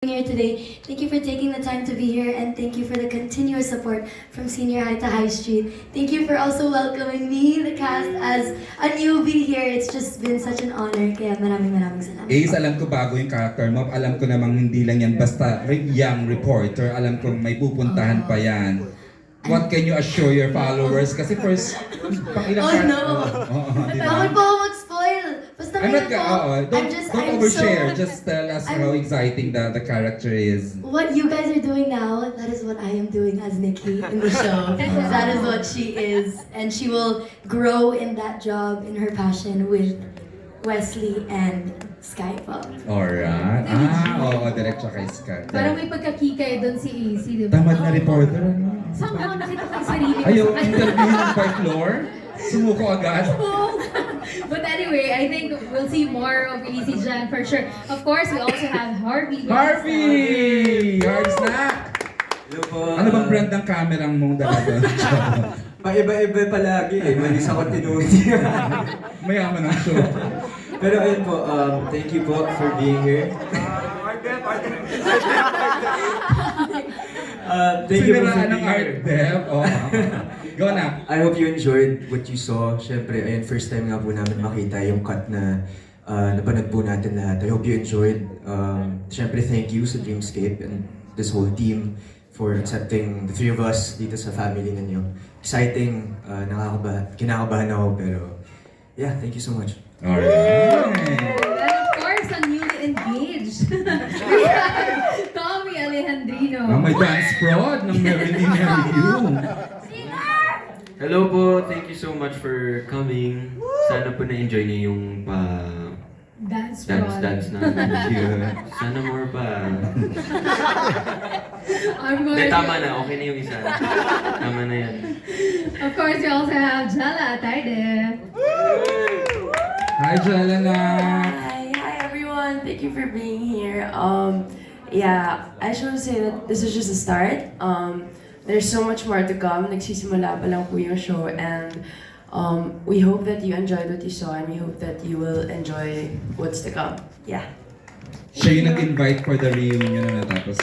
Here today. Thank you for taking the time to be here, and thank you for the continuous support from Senior High to High Street. Thank you for also welcoming me, the cast, as a newbie here. It's just been such an honor. Kaya maraming salamat. Ace, alam ko bago yung character mo. Alam ko namang hindi lang yan basta young reporter. Alam ko may pupuntahan pa yan. What can you assure your followers? Kasi first, pang ilang Oh no! Bakit po ako mag-spoil? Basta I'm not ngayon po, don't overshare. Just tell us how exciting the character is. What you guys are doing now, that is what I am doing as Nikki in the show. That is what she is. And she will grow in that job, in her passion with Wesley and Skypa. Alright. Oo, direct siya kay Scott. Parang may pagkakikay doon si AC, di ba? Tamad na reporter, ano? Somehow nakita ko yung sarili ko. Ayaw, interview ng by floor? Sumuko agad? But anyway, I think we'll see more of AC Jan for sure. Of course, we also have Harvey. Harvey! Hard snack! Hello po. Ano bang brand ng camera mong dala doon? Paiba-iba palagi eh. Mali sa continuity. Mayaman ang show. Pero ayun po, thank you po for being here. Thank you po for Siniraan ng being art here. dev. Oh. Go na. I hope you enjoyed what you saw. Siyempre, ayun, first time nga po namin makita yung cut na napanood po natin lahat. I hope you enjoyed. Siyempre, thank you sa Dreamscape and this whole team for accepting the three of us dito sa family ninyo. Exciting, kinakabahan ako, pero yeah, thank you so much. Alright. And of course, ang newly engaged. Tommy Alejandrino. May dance prod ng Merrily Merry You. Hello po, thank you so much for coming. Sana po na-enjoy niyo yung Dance dance na. Sana more pa. I'm Hindi, going tama na. Okay na yung isa. Tama na yan. Of course, we also have Jella Ataide. Hi, Jelena. Hi everyone. Thank you for being here. Yeah, I just want to say that this is just a start. There's so much more to come. Nagsisimula pa lang po yung show, and we hope that you enjoyed what you saw, and we hope that you will enjoy what's to come. Yeah. Siya yung nag-invite for the reunion na tapos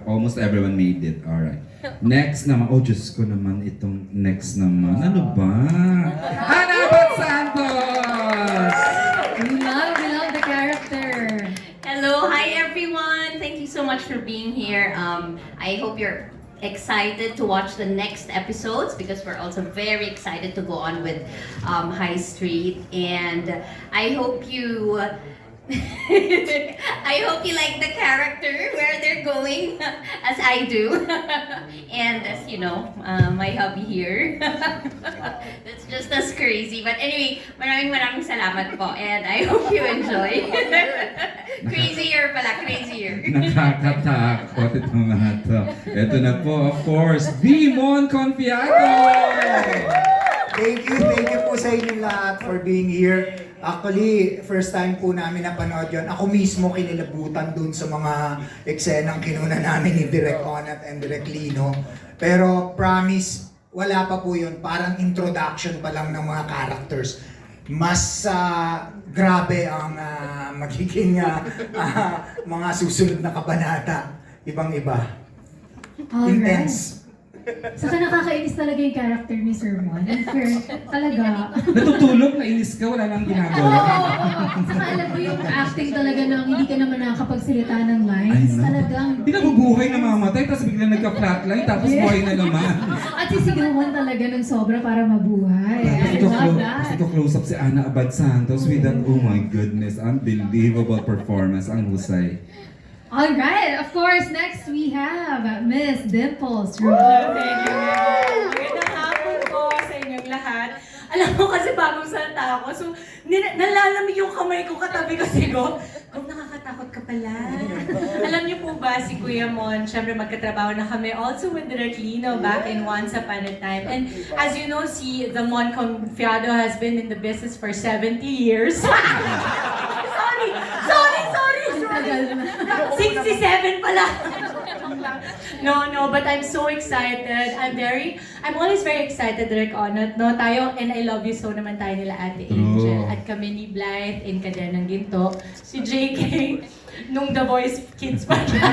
almost everyone made it. Alright. Next naman, oh Diyos ko naman itong next naman. Ano ba? Ana Bat Santos! We love the character. Hello, hi everyone. Thank you so much for being here. I hope you're excited to watch the next episodes because we're also very excited to go on with High Street, and I hope you I hope you like the character, where they're going, as I do. And as you know, my hubby here. That's just as crazy. But anyway, maraming salamat po, and I hope you enjoy. Crazier pala, crazier. Nakakatakot itong mga to. Ito na po, of course, Vimon Confiado! Thank you po sa inyong lahat for being here. Actually, first time po namin napanood yun. Ako mismo kinilabutan dun sa mga eksenang kinuna namin ni Direk Onat and Direk Lino. Pero promise, wala pa po yun. Parang introduction pa lang ng mga characters. Mas grabe ang magiging mga susunod na kabanata. Ibang-iba. Intense. Saka nakakainis talaga yung character ni Sir Mon. Talaga. Natutulog, nainis ka, wala nang ginagawa. Saka alam mo yung acting talaga nang hindi ka naman nakakapagsalita ng lines. Talagang... Pinabubuhay na mamatay, tapos biglang nagka-flatline, tapos buhay na naman. At sisigawan talaga ng sobra para mabuhay. I love that. Ito close up si Ana Abad Santos with that, oh my goodness, unbelievable performance, ang husay. Alright, of course, next we have Miss Dimples. Thank you. Magandang hapon po sa inyong lahat. Alam mo kasi bagong salta ako, so nalalamig yung kamay ko katabi ko sigo. Kung nakakatakot ka pala. Alam niyo po ba si Kuya Mon, syempre magkatrabaho na kami also with Direk Lino back in Once Upon a Time. And as you know, the Mon Confiado has been in the business for 70 years. Sorry! 67 pala. No, but I'm so excited. I'm always very excited, Direk Onat, no? Tayo, and I love you so naman tayo nila Ate Angel. At kami ni Blythe in Kader ng Ginto. Si JK. nung The Voice Kids pa siya.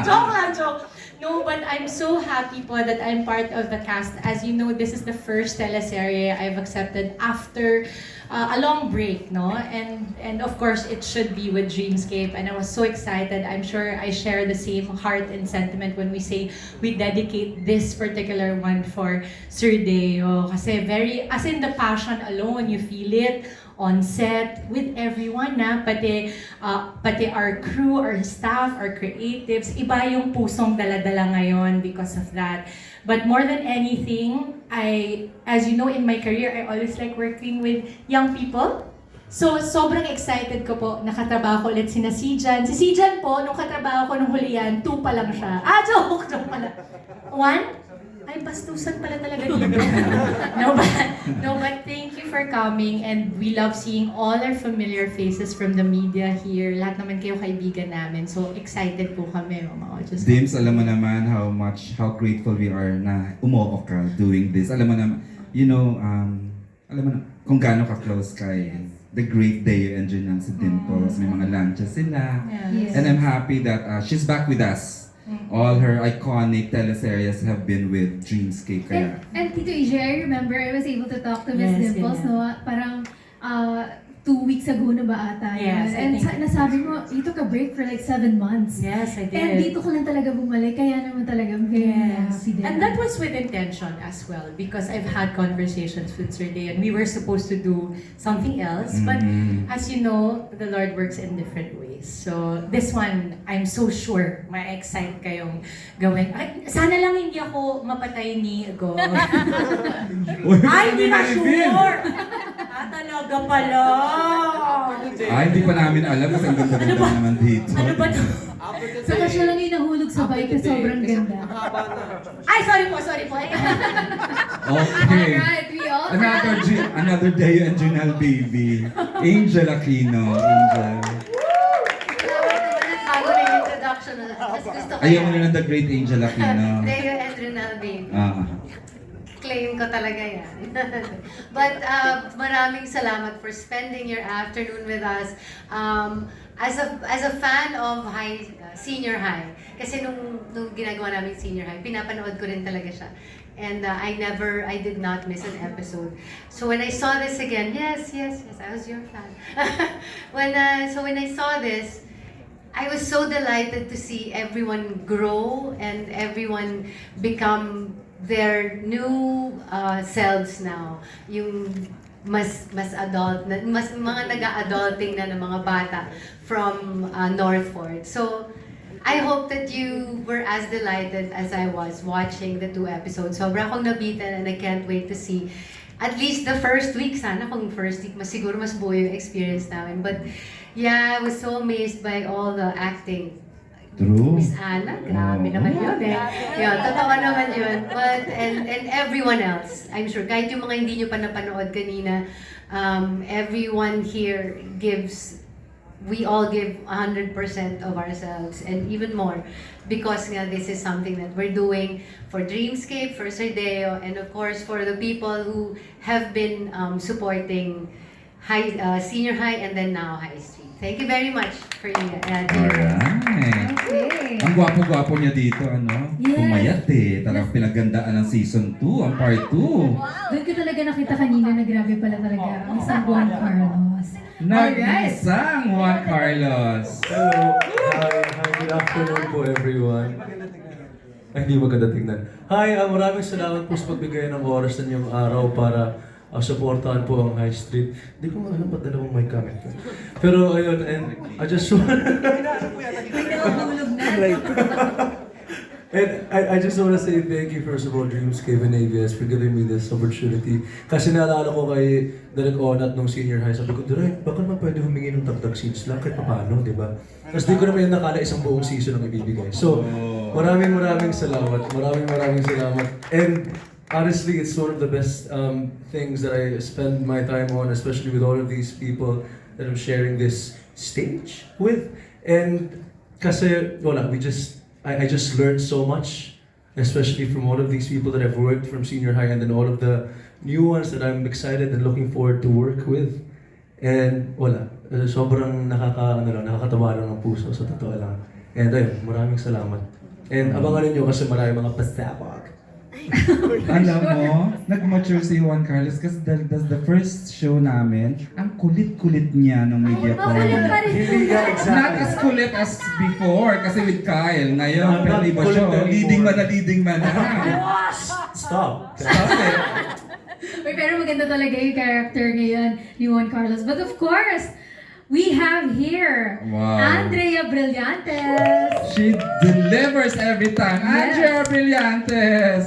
Joke lang, joke. No, but I'm so happy po that I'm part of the cast. As you know, this is the first teleserye I've accepted after a long break, no? And of course, it should be with Dreamscape. And I was so excited. I'm sure I share the same heart and sentiment when we say we dedicate this particular one for Sir Deo. Kasi very, as in the passion alone, you feel it on set with everyone na pati our crew, our staff, our creatives, iba yung pusong dala-dala ngayon because of that. But more than anything, as you know, in my career, I always like working with young people. So, sobrang excited ko po, nakatrabaho ko ulit si Sijan. Si Sijan po, nung katrabaho ko nung hulihan, 2 pa lang siya. Joke pala. 1? Ay, bastusan pala talaga dito. No, but thank you for coming, and we love seeing all our familiar faces from the media here. Lahat naman kayo kaibigan namin. So, excited po kami, mga just. Dims, alam mo naman how grateful we are na umuo ka doing this. Alam mo naman, alam mo na, kung gaano ka close kay The Great Deo and Junyan si Dimples. May mga lunches sila. Yes. And I'm happy that she's back with us. All her iconic teleseries have been with Dreamscape. Kaya, And Tito EJ, I remember I was able to talk to Miss Yes, Dimples, yeah. no? Parang 2 weeks ago na ba ata? Yes, I And think. nasabi mo, you took a break for like 7 months. Yes, I did. And dito ko lang talaga bumalik, kaya naman talaga very happy din. And that was with intention as well, because I've had conversations with Sir Day and we were supposed to do something else, but as you know, the Lord works in different ways. So this one, I'm so sure ma-excite kayong gawin. Ay, sana lang hindi ako mapatay ni Go. Ay, hindi na sure! Talaga pala! hindi pa namin alam kasi ang ganda-ganda naman dito. Ano ba ito? Saka siya lang yung nahulog sa bike na sobrang ganda. Ay, sorry po. Okay. Alright, we all Another Deo and Junal baby. Angel Aquino. Angel. Bago na yung introduction. Mas gusto ko Ayaw mo na ng The Great Angel Aquino. Deo and Ronald baby. Claim ko talaga yan. But maraming salamat for spending your afternoon with us. As a fan of senior high, kasi nung ginagawa namin senior high, pinapanood ko rin talaga siya. And I did not miss an episode. So when I saw this again, yes, I was your fan. when I saw this, I was so delighted to see everyone grow and everyone become their new selves now. Yung mas adult, mas mga nag-adulting na ng mga bata from Northford. So, I hope that you were as delighted as I was watching the 2 episodes. Sobra akong nabitan and I can't wait to see at least the first week. Sana kung first week, siguro mas buo yung experience namin. But yeah, I was so amazed by all the acting. True. Miss Anna, grabe naman yun eh. Yun, totoo naman yun. But, and everyone else, I'm sure, kahit yung mga hindi nyo pa napanood kanina, everyone here we all give 100% of ourselves and even more because nga this is something that we're doing for Dreamscape, for Sir Deo, and of course for the people who have been supporting senior high and then now high street. Thank you very much for your Alright. Okay. Ang gwapo-gwapo niya dito, ano? Yes. Pumayat eh. Talagang pinagandaan ng season 2, ang part 2. Doon ko talaga nakita kanina na grabe pala talaga ang isang Juan Carlos. Nag-isang Juan Carlos. Hello. Hi, good afternoon po everyone. Ay, hindi maganda tingnan. Hi, maraming salamat po sa pagbigay ng oras ng inyong araw para supportahan po ang High Street. Hindi ko alam ba't dalawang mic gamit ko. Pero ayun, and I just want... And I just want to say thank you first of all, Dreamscape and ABS for giving me this opportunity. Kasi naalala ko kay Direk Onat nung senior high, sabi ko, Direk, baka naman pwede humingi ng dagdag seats lang kahit paano, di ba? Tapos di ko naman yung nakala isang buong season ang ibibigay. So, maraming salamat. Maraming salamat. And honestly, it's one of the best things that I spend my time on, especially with all of these people that I'm sharing this stage with. And kasi, wala, I just learned so much, especially from all of these people that I've worked from senior high and then all of the new ones that I'm excited and looking forward to work with. And wala. Sobrang nakakatawa lang ng puso, sa totoo lang. And ayun, maraming salamat. And abangan ninyo kasi maraming mga pasabog. Alam mo, nag-mature si Juan Carlos kasi the first show namin, ang kulit-kulit niya nung media Ay, makulit pa rin po Hindi yan. nga exactly. Not as kulit as before kasi with Kyle. Ngayon, Not pero iba kulit siya. anymore. Leading man na. Stop. Stop it. Uy, pero maganda talaga yung character ngayon ni Juan Carlos. But of course, we have here Wow. Andrea Brillantes. She delivers every time. Yes. Andrea Brillantes!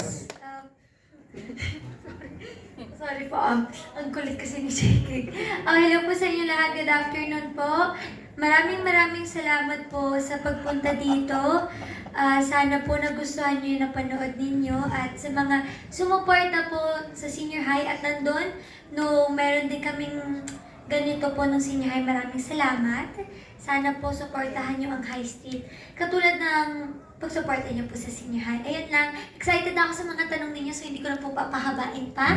Sorry po, ang kulit kasi ni JK. Hello po sa inyo lahat, good afternoon po. Maraming salamat po sa pagpunta dito. Sana po nagustuhan nyo yung napanood ninyo at sa mga sumuporta po sa senior high at nandun, no, meron din kaming ganito po ng senior high, maraming salamat. Sana po supportahan nyo ang High Street. Katulad ng pagsuporta nyo po sa senior high. Ayun lang, excited ako sa mga tanong ninyo so hindi ko na po papahabain pa.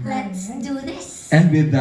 Let's do this! And with that,